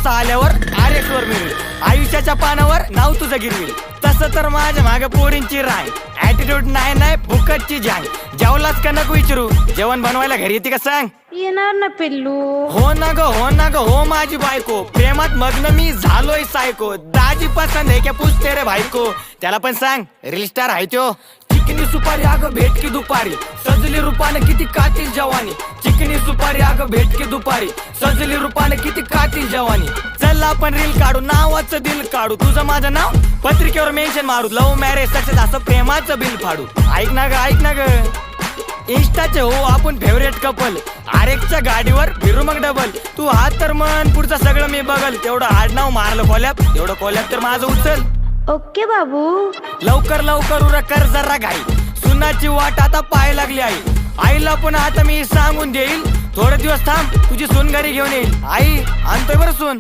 RX आल्यावर RX वर मिळेल, आयुष्याच्या पानावर नाव तुझं गिरवेल. तसं तर माझ्या मागे पोरींची राय, ऍटिट्यूड नाही भुकटची जाय. जेवलाच का नको विचारू, जेवण बनवायला घरी येते का सांग? येणार ना पिल्लू. हो ना ग हो माझी बायको, प्रेमात मग्न मी झालोय सायको. दाजी पसंद आहे क्या पूछते रे भाईको, त्याला पण सांग रील स्टार आहे त्यो. चिकनी सुपारी अगं भेट की दुपारी, सजली रूपाने किती कातील जवानी. चिकनी सुपारी अगं भेट की दुपारी, सजली रूपाने किती कातील जवानी. चल आपण रील काढू, नावाचं दिल काढू, तुझं माझं नाव पत्रिकेवर मेन्शन मारू. लव्ह मॅरेज सक्सेस असं प्रेमाचं बिल फाडू. ऐक ना ग इंस्टाचे हो आपण फेवरेट कपल. RXच्या गाडीवर फिरू मग डबल. तू हात तर मन, पुढचं सगळं मी बघल. तेवढं आडनाव मारलं कोल्याप, तेवढं कोल्याप तर माझं उचल. ओके बाबू. लवकर उरकर जरा घाई, सुनाची वाट आता पाय लागली आई. आईला पण आता मी सांगून देईल, थोडे दिवस थांब तुझी सून घरी घेऊन येईल. आई आणतोय बरं सून.